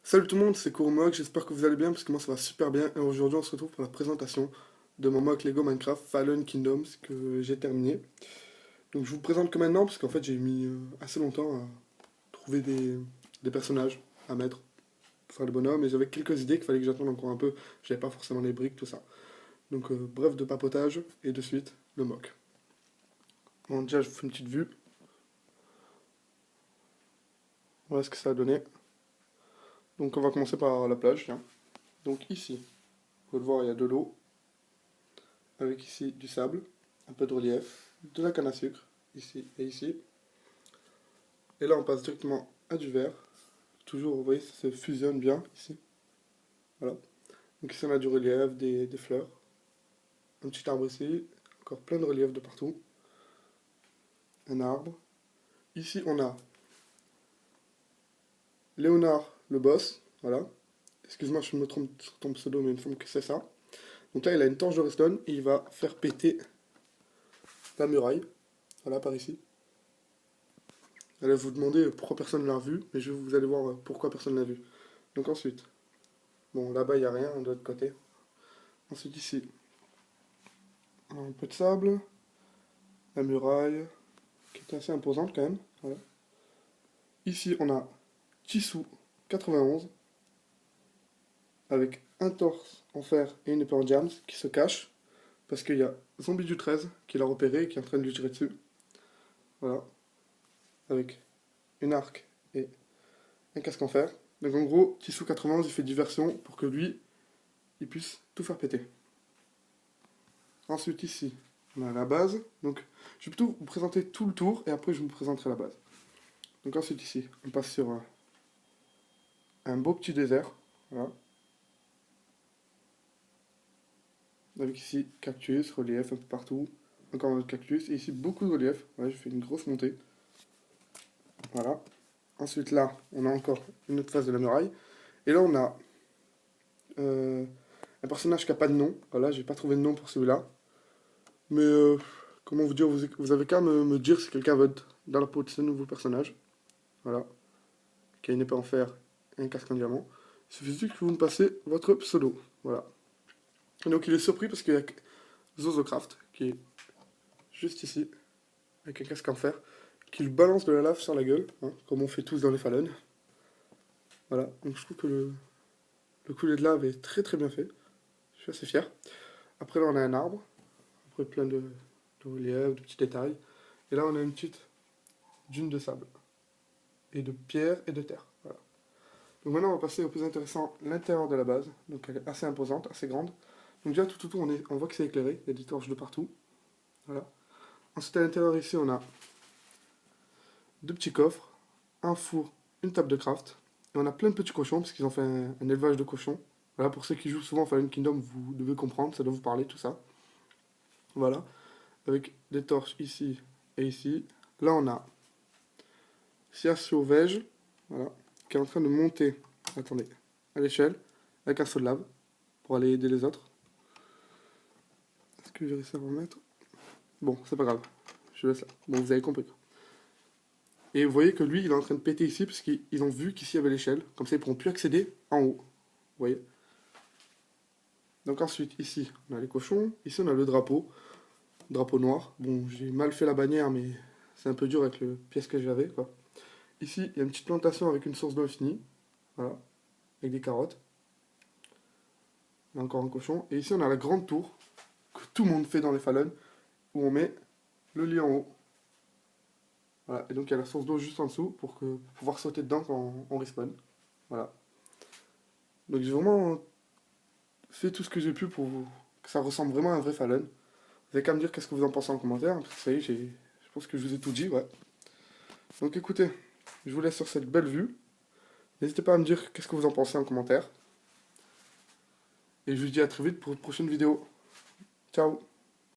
Salut tout le monde, c'est Kurumog, j'espère que vous allez bien parce que moi ça va super bien et aujourd'hui on se retrouve pour la présentation de mon mock Lego Minecraft Fallen Kingdoms que j'ai terminé. Donc je vous le présente que maintenant parce qu'en fait j'ai mis assez longtemps à trouver des personnages à mettre pour faire le bonhomme et j'avais quelques idées qu'il fallait que j'attende encore un peu, j'avais pas forcément les briques, tout ça. Donc bref de papotage et de suite le mock. Bon déjà je vous fais une petite vue, voilà ce que ça a donné. Donc on va commencer par la plage, tiens. Donc ici, vous pouvez le voir il y a de l'eau. Avec ici du sable, un peu de relief, de la canne à sucre, ici et ici. Et là on passe directement à du vert. Toujours, vous voyez, ça se fusionne bien ici. Voilà. Donc ici on a du relief, des fleurs. Un petit arbre ici, encore plein de relief de partout. Un arbre. Ici on a Léonard le boss, voilà. Excuse-moi, je me trompe sur ton pseudo, mais il me semble que c'est ça. Donc là il a une torche de redstone et il va faire péter la muraille. Voilà, par ici. Allez vous demander pourquoi personne ne l'a vu, mais vous allez voir pourquoi personne ne l'a vu. Donc ensuite, bon là-bas il n'y a rien de l'autre côté. Ensuite ici, un peu de sable, la muraille, qui est assez imposante quand même. Voilà. Ici on a Tissu 91, avec un torse en fer et une épée en diams qui se cache, parce qu'il y a Zombie du 13 qui l'a repéré et qui est en train de lui tirer dessus. Voilà. Avec une arc et un casque en fer. Donc en gros, Tissu 91 il fait diversion pour que lui, il puisse tout faire péter. Ensuite ici, on a la base. Donc je vais plutôt vous présenter tout le tour et après je vous présenterai la base. Donc ensuite ici, on passe sur un beau petit désert. Voilà. Avec ici cactus, relief un peu partout. Encore un autre cactus. Et ici beaucoup de relief. Ouais, j'ai fait une grosse montée. Voilà. Ensuite là, on a encore une autre face de la muraille. Et là on a un personnage qui n'a pas de nom. Voilà, j'ai pas trouvé de nom pour celui-là. Mais comment vous dire, vous avez qu'à me dire si quelqu'un veut être dans la peau de ce nouveau personnage. Voilà. Qui a une épée en fer et un casque en diamant. Il suffit juste que vous me passez votre pseudo. Voilà. Et donc il est surpris parce qu'il y a Zozocraft qui est juste ici, avec un casque en fer, qui lui balance de la lave sur la gueule, hein, comme on fait tous dans les Fallen. Voilà, donc je trouve que le coulé de lave est très très bien fait. Je suis assez fier. Après là on a un arbre, après plein de reliefs, de petits détails. Et là on a une petite dune de sable. Et de pierre et de terre. Voilà. Donc maintenant on va passer au plus intéressant, l'intérieur de la base. Donc elle est assez imposante, assez grande. Donc déjà tout autour on voit que c'est éclairé, il y a des torches de partout. Voilà. Ensuite à l'intérieur ici on a deux petits coffres, un four, une table de craft. Et on a plein de petits cochons parce qu'ils ont fait un élevage de cochons. Voilà, pour ceux qui jouent souvent Fallen Kingdom, vous devez comprendre, ça doit vous parler tout ça. Voilà, avec des torches ici et ici. Là on a Siasio Vege, voilà, qui est en train de monter, attendez, à l'échelle, avec un seau de lave, pour aller aider les autres. Est-ce que j'ai réussi à remettre? Bon, c'est pas grave, je laisse là. Bon, vous avez compris. Et vous voyez que lui, il est en train de péter ici, parce qu'ils ont vu qu'ici il y avait l'échelle. Comme ça, ils ne pourront plus accéder en haut. Vous voyez? Donc ensuite, ici, on a les cochons. Ici, on a le drapeau. Drapeau noir. Bon, j'ai mal fait la bannière, mais c'est un peu dur avec le pièce que j'avais, quoi. Ici, il y a une petite plantation avec une source d'eau infinie. Voilà. Avec des carottes. Là, encore un cochon. Et ici, on a la grande tour, que tout le monde fait dans les Fallen, où on met le lit en haut. Voilà. Et donc, il y a la source d'eau juste en dessous, pour pouvoir sauter dedans quand on respawn. Voilà. Donc, j'ai vraiment fait tout ce que j'ai pu pour que ça ressemble vraiment à un vrai Fallen. Vous avez qu'à me dire qu'est-ce que vous en pensez en commentaire, parce que ça y est, je pense que je vous ai tout dit, ouais. Donc écoutez, je vous laisse sur cette belle vue. N'hésitez pas à me dire qu'est-ce que vous en pensez en commentaire. Et je vous dis à très vite pour une prochaine vidéo. Ciao.